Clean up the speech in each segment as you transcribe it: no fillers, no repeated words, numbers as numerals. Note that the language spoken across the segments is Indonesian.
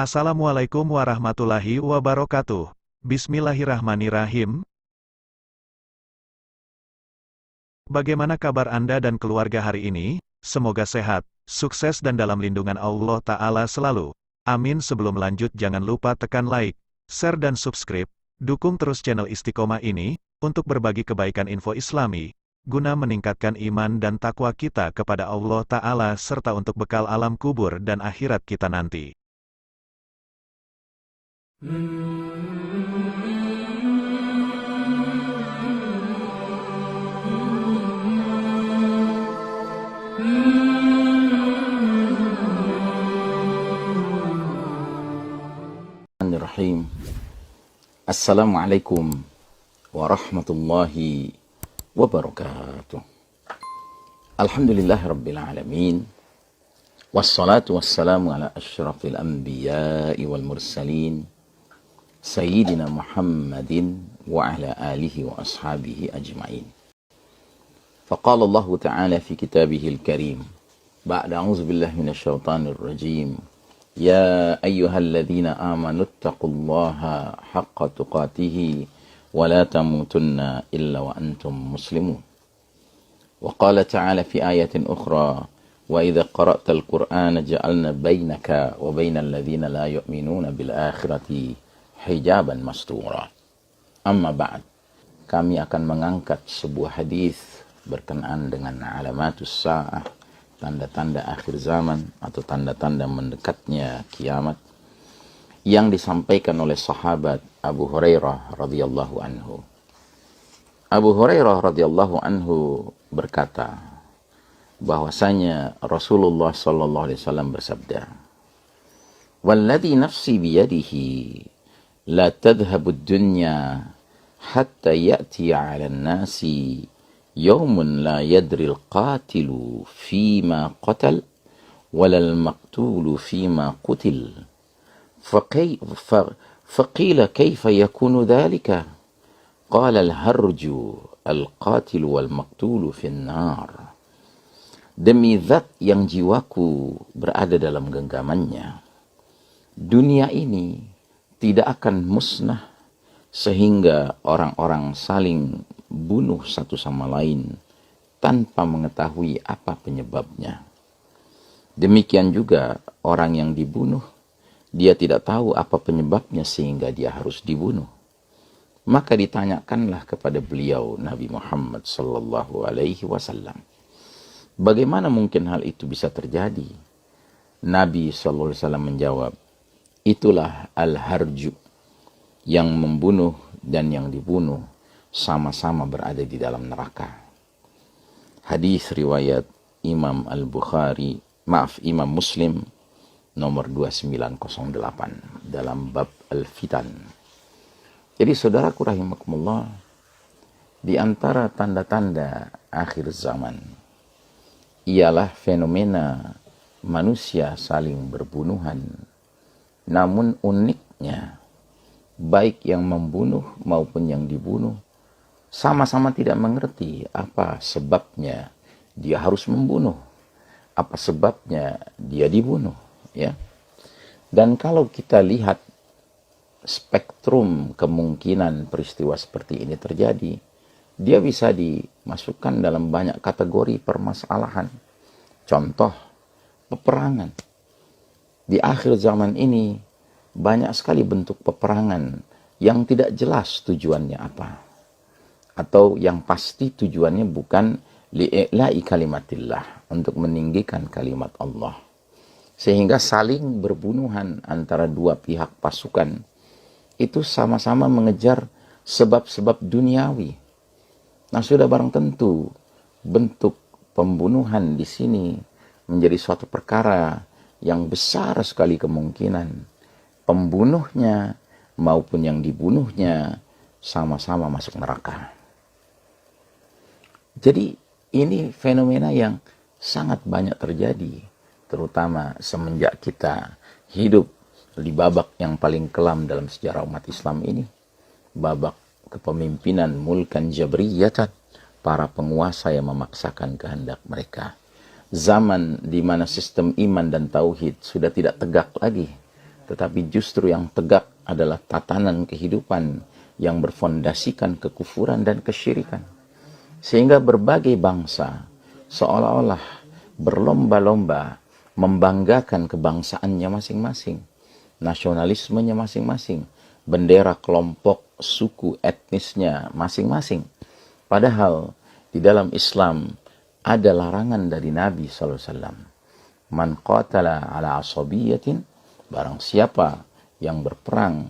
Assalamualaikum warahmatullahi wabarakatuh. Bismillahirrahmanirrahim. Bagaimana kabar Anda dan keluarga hari ini? Semoga sehat, sukses dan dalam lindungan Allah Ta'ala selalu. Amin. Sebelum lanjut jangan lupa tekan like, share dan subscribe. Dukung terus channel Istiqomah ini, untuk berbagi kebaikan info Islami, guna meningkatkan iman dan takwa kita kepada Allah Ta'ala serta untuk bekal alam kubur dan akhirat kita nanti. Bismillahirrahmanirrahim. Assalamualaikum warahmatullahi wabarakatuh. Alhamdulillahirabbil alamin. Wassalatu wassalamu ala asyrafil anbiya'i wal mursalin sayyidina Muhammadin wa ala alihi wa ashabihi ajma'in. Faqala Allah Ta'ala fi kitabihil karim ba'da a'udzu billahi minasyaitonir rajim. يا أيها الذين آمنوا اتقوا الله حق تقاته ولا تموتن إلا وأنتم مسلمون. وقال تعالى في آية أخرى وإذا قرأت القرآن جعلنا بينك وبين الذين لا يؤمنون بالآخرة حجابا مستورا. أما بعد, kami akan mengangkat sebuah hadis berkenaan dengan alamatus sa'ah, tanda-tanda akhir zaman atau tanda-tanda mendekatnya kiamat, yang disampaikan oleh sahabat Abu Hurairah radhiyallahu anhu. Abu Hurairah radhiyallahu anhu berkata bahwasanya Rasulullah sallallahu alaihi wasallam bersabda, "Walladzi nafsi biyadihi la tadhhabu ad-dunya hatta ya'ti 'ala an-nasi يوم لا يدري القاتل فيما قتل ولا المقتول فيما قتل فقيل كيف يكون ذلك قال الهرج القاتل والمقتول في النار." Demi zat yang jiwaku berada dalam genggamannya, dunia ini tidak akan musnah sehingga orang-orang saling bunuh satu sama lain tanpa mengetahui apa penyebabnya. Demikian juga orang yang dibunuh, dia tidak tahu apa penyebabnya sehingga dia harus dibunuh. Maka ditanyakanlah kepada beliau Nabi Muhammad sallallahu alaihi wasallam, bagaimana mungkin hal itu bisa terjadi? Nabi sallallahu alaihi wasallam menjawab, itulah al-harju, yang membunuh dan yang dibunuh sama-sama berada di dalam neraka. Hadis riwayat Imam Imam Muslim nomor 2908 dalam bab Al-Fitan. Jadi saudaraku rahimakumullah, di antara tanda-tanda akhir zaman ialah fenomena manusia saling berbunuhan. Namun uniknya, baik yang membunuh maupun yang dibunuh sama-sama tidak mengerti apa sebabnya dia harus membunuh, apa sebabnya dia dibunuh, ya. Dan kalau kita lihat spektrum kemungkinan peristiwa seperti ini terjadi, dia bisa dimasukkan dalam banyak kategori permasalahan. Contoh, peperangan. Di akhir zaman ini banyak sekali bentuk peperangan yang tidak jelas tujuannya apa, atau yang pasti tujuannya bukan li'i'la'i kalimatillah, untuk meninggikan kalimat Allah, sehingga saling berbunuhan antara dua pihak pasukan itu sama-sama mengejar sebab-sebab duniawi. Nah, sudah barang tentu bentuk pembunuhan di sini menjadi suatu perkara yang besar sekali kemungkinan pembunuhnya maupun yang dibunuhnya sama-sama masuk neraka. Jadi ini fenomena yang sangat banyak terjadi, terutama semenjak kita hidup di babak yang paling kelam dalam sejarah umat Islam ini, babak kepemimpinan mulkan jabriyatan, para penguasa yang memaksakan kehendak mereka. Zaman di mana sistem iman dan tauhid sudah tidak tegak lagi, tetapi justru yang tegak adalah tatanan kehidupan yang berfondasikan kekufuran dan kesyirikan. Sehingga berbagai bangsa seolah-olah berlomba-lomba membanggakan kebangsaannya masing-masing, nasionalismenya masing-masing, bendera kelompok suku etnisnya masing-masing. Padahal di dalam Islam ada larangan dari Nabi SAW. Man qatala ala asabiyatin, barang siapa yang berperang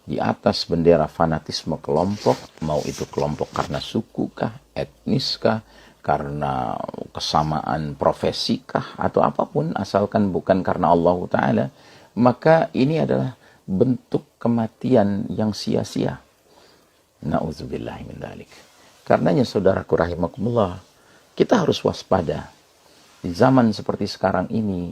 di atas bendera fanatisme kelompok, mau itu kelompok karena suku kah, etnis kah, karena kesamaan profesi kah, atau apapun, asalkan bukan karena Allah Ta'ala, maka ini adalah bentuk kematian yang sia-sia. Na'udzubillahi min dzalik. Karenanya saudaraku rahimakumullah, kita harus waspada. Di zaman seperti sekarang ini,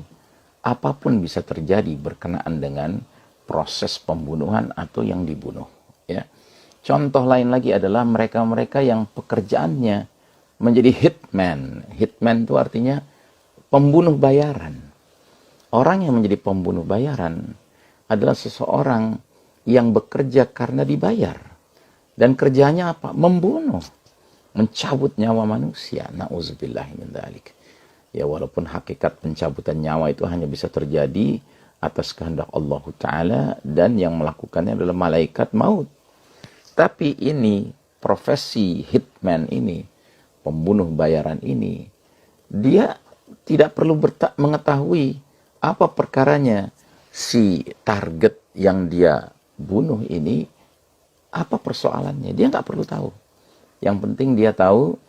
apapun bisa terjadi berkenaan dengan proses pembunuhan atau yang dibunuh. Ya. Contoh lain lagi adalah mereka-mereka yang pekerjaannya menjadi hitman. Hitman itu artinya pembunuh bayaran. Orang yang menjadi pembunuh bayaran adalah seseorang yang bekerja karena dibayar. Dan kerjanya apa? Membunuh. Mencabut nyawa manusia. Na'udzubillahi min dzalik. Ya, walaupun hakikat pencabutan nyawa itu hanya bisa terjadi atas kehendak Allah Ta'ala, dan yang melakukannya adalah malaikat maut. Tapi ini, profesi hitman ini, pembunuh bayaran ini, dia tidak perlu mengetahui apa perkaranya si target yang dia bunuh ini, apa persoalannya. Dia nggak perlu tahu. Yang penting dia tahu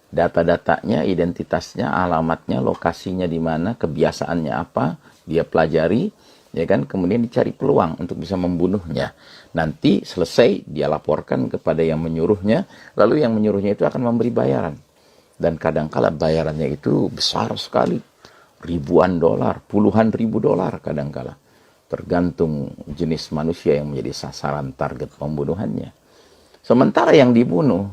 data-datanya, identitasnya, alamatnya, lokasinya di mana, kebiasaannya apa, dia pelajari, ya kan, kemudian dicari peluang untuk bisa membunuhnya. Nanti selesai, dia laporkan kepada yang menyuruhnya, lalu yang menyuruhnya itu akan memberi bayaran. Dan kadangkala bayarannya itu besar sekali, ribuan dolar, puluhan ribu dolar kadangkala, tergantung jenis manusia yang menjadi sasaran target pembunuhannya. Sementara yang dibunuh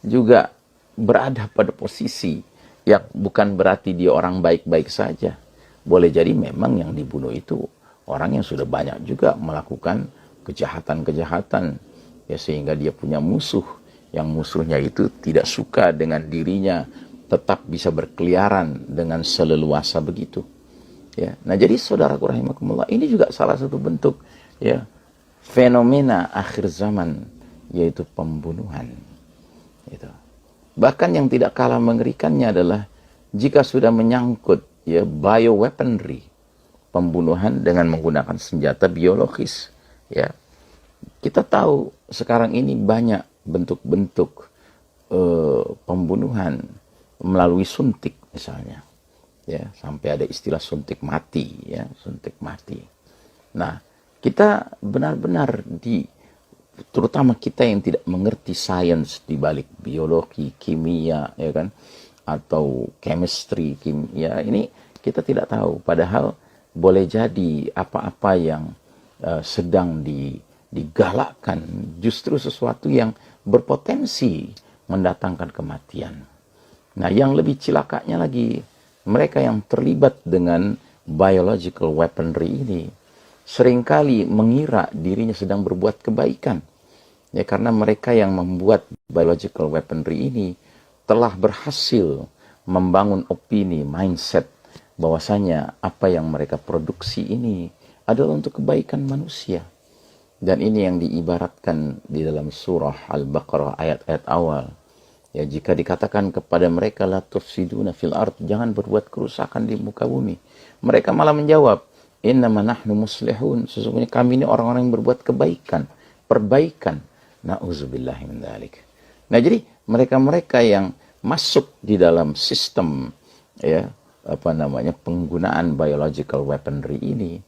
juga berada pada posisi yang bukan berarti dia orang baik-baik saja. Boleh jadi memang yang dibunuh itu orang yang sudah banyak juga melakukan kejahatan-kejahatan, ya, sehingga dia punya musuh, yang musuhnya itu tidak suka dengan dirinya tetap bisa berkeliaran dengan seleluasa begitu. Ya. Nah, jadi saudaraku rahimakumullah, ini juga salah satu bentuk, ya, fenomena akhir zaman, yaitu pembunuhan. Gitu. Bahkan yang tidak kalah mengerikannya adalah jika sudah menyangkut, ya, bioweaponry, pembunuhan dengan menggunakan senjata biologis. Ya, kita tahu sekarang ini banyak bentuk-bentuk pembunuhan melalui suntik misalnya. Ya, sampai ada istilah suntik mati, ya, suntik mati. Nah, kita benar-benar terutama kita yang tidak mengerti sains di balik biologi, kimia, ya kan, atau chemistry, kimia, ini kita tidak tahu. Padahal boleh jadi apa-apa yang sedang digalakkan justru sesuatu yang berpotensi mendatangkan kematian. Nah, yang lebih cilakanya lagi, mereka yang terlibat dengan biological weaponry ini seringkali mengira dirinya sedang berbuat kebaikan. Ya, karena mereka yang membuat biological weaponry ini telah berhasil membangun opini, mindset, bahwasanya apa yang mereka produksi ini adalah untuk kebaikan manusia. Dan ini yang diibaratkan di dalam surah Al-Baqarah ayat-ayat awal. Ya, jika dikatakan kepada mereka la tufsiduna fil ard, jangan berbuat kerusakan di muka bumi, mereka malah menjawab, innama nahnu muslihun, sesungguhnya kami ini orang-orang yang berbuat kebaikan, perbaikan. Na'udzubillahi min dzalik. Nah, jadi mereka-mereka yang masuk di dalam sistem, ya, penggunaan biological weaponry ini,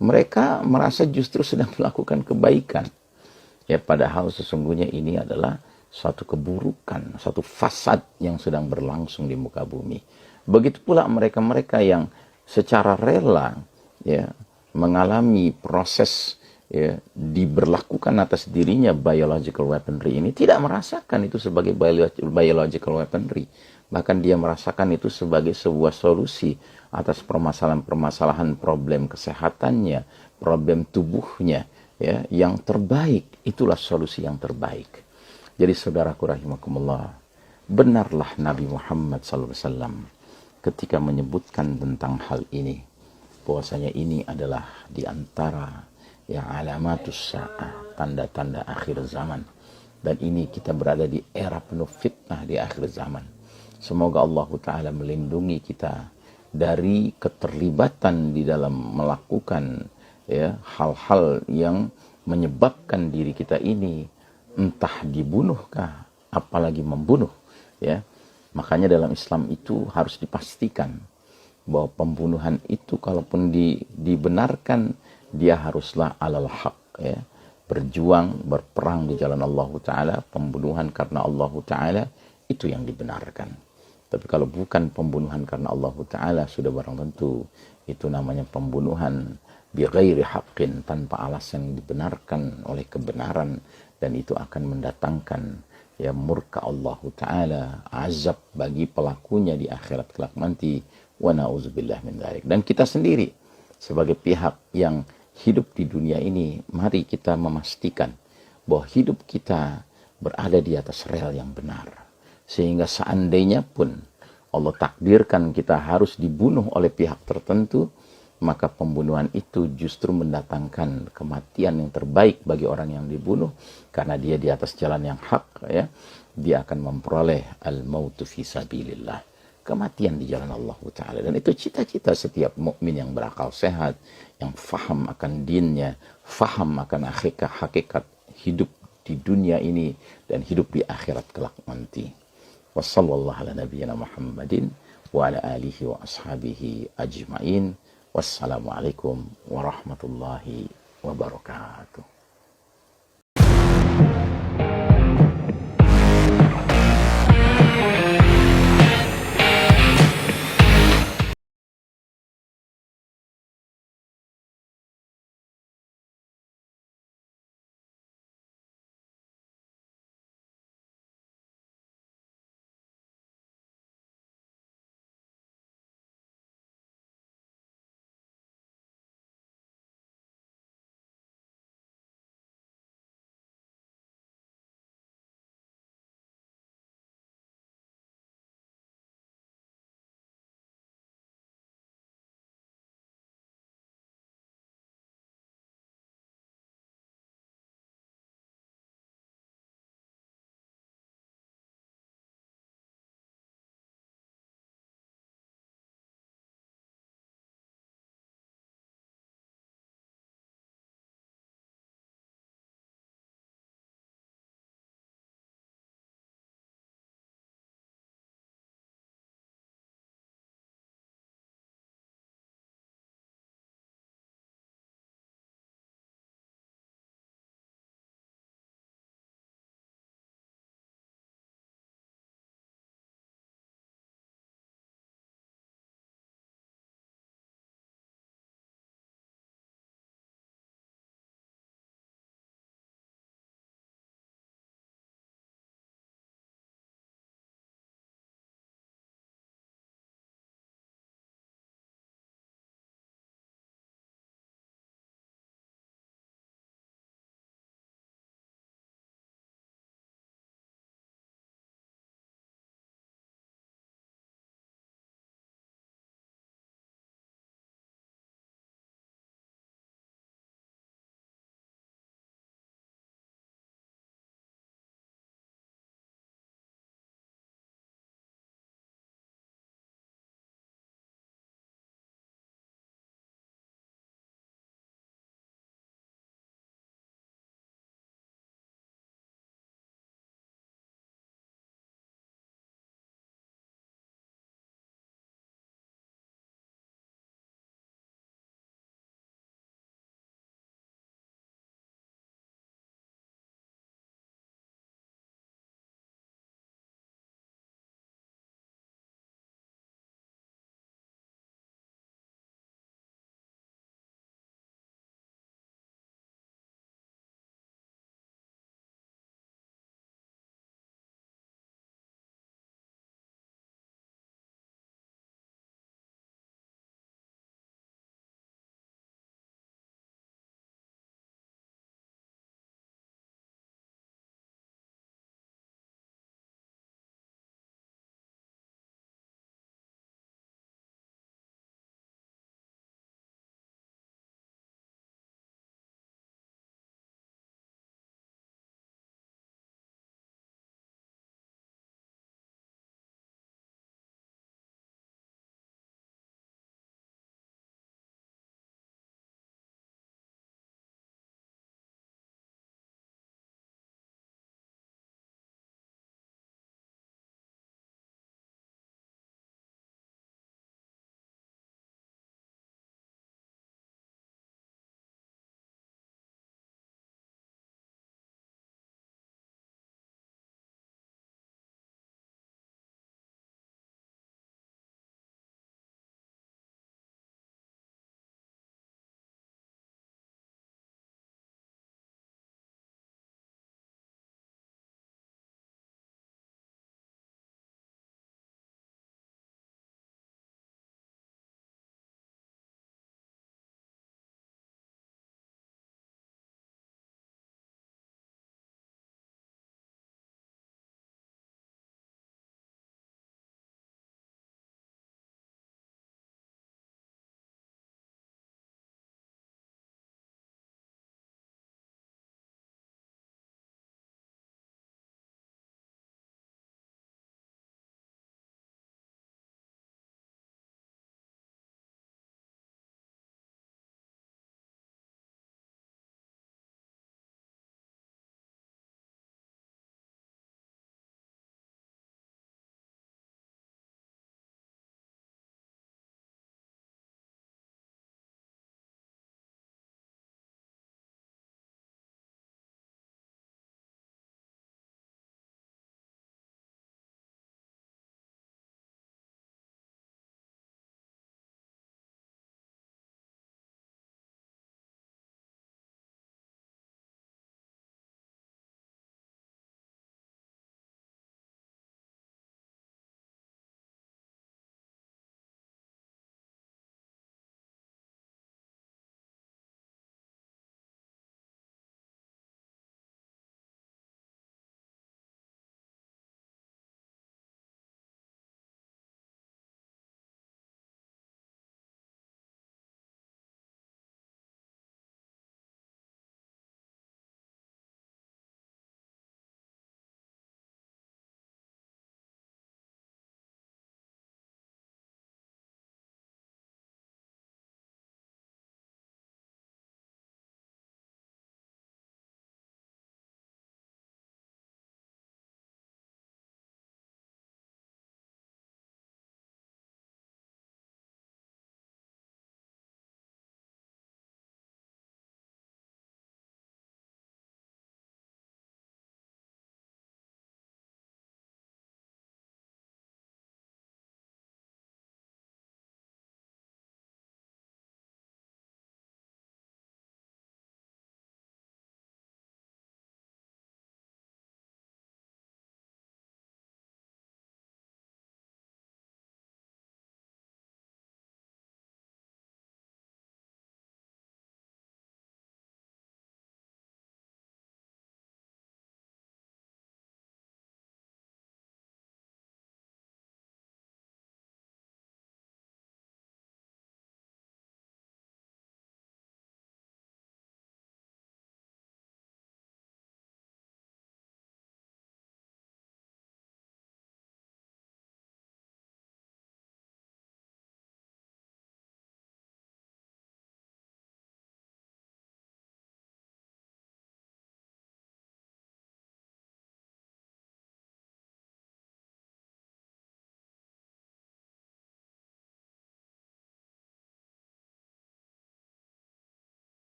mereka merasa justru sedang melakukan kebaikan. Ya, padahal sesungguhnya ini adalah suatu keburukan, suatu fasad yang sedang berlangsung di muka bumi. Begitu pula mereka-mereka yang secara rela, ya, mengalami proses, ya, diberlakukan atas dirinya biological weaponry ini, tidak merasakan itu sebagai biological weaponry. Bahkan dia merasakan itu sebagai sebuah solusi atas permasalahan-permasalahan problem kesehatannya, problem tubuhnya, ya, yang terbaik, itulah solusi yang terbaik. Jadi saudaraku rahimakumullah, benarlah Nabi Muhammad SAW ketika menyebutkan tentang hal ini, bahwasanya ini adalah di antara ya alamatus sa'ah, tanda-tanda akhir zaman. Dan ini kita berada di era penuh fitnah di akhir zaman. Semoga Allah Ta'ala melindungi kita dari keterlibatan di dalam melakukan ya hal-hal yang menyebabkan diri kita ini entah dibunuhkah, apalagi membunuh, ya. Makanya dalam Islam itu harus dipastikan bahwa pembunuhan itu kalaupun dibenarkan, dia haruslah alal haq, ya. Berjuang, berperang di jalan Allah Ta'ala, pembunuhan karena Allah Ta'ala, itu yang dibenarkan. Tapi kalau bukan pembunuhan karena Allah Ta'ala, sudah barang tentu itu namanya pembunuhan bi ghairi haqqin, tanpa alasan yang dibenarkan oleh kebenaran, dan itu akan mendatangkan ya murka Allah Ta'ala, azab bagi pelakunya di akhirat kelak nanti. Wa na'udzubillah min dzalik. Dan kita sendiri sebagai pihak yang hidup di dunia ini, mari kita memastikan bahwa hidup kita berada di atas rel yang benar. Sehingga seandainya pun Allah takdirkan kita harus dibunuh oleh pihak tertentu, maka pembunuhan itu justru mendatangkan kematian yang terbaik bagi orang yang dibunuh, karena dia di atas jalan yang hak, ya. Dia akan memperoleh al-mautu fi sabilillah, kematian di jalan Allah Ta'ala. Dan itu cita-cita setiap mukmin yang berakal sehat, yang faham akan dinnya, faham akan hakikat hidup di dunia ini dan hidup di akhirat kelak nanti. Wassallallahu ala nabiyyina Muhammadin wa ala alihi wa ashabihi ajma'in. Wassalamualaikum warahmatullahi wabarakatuh.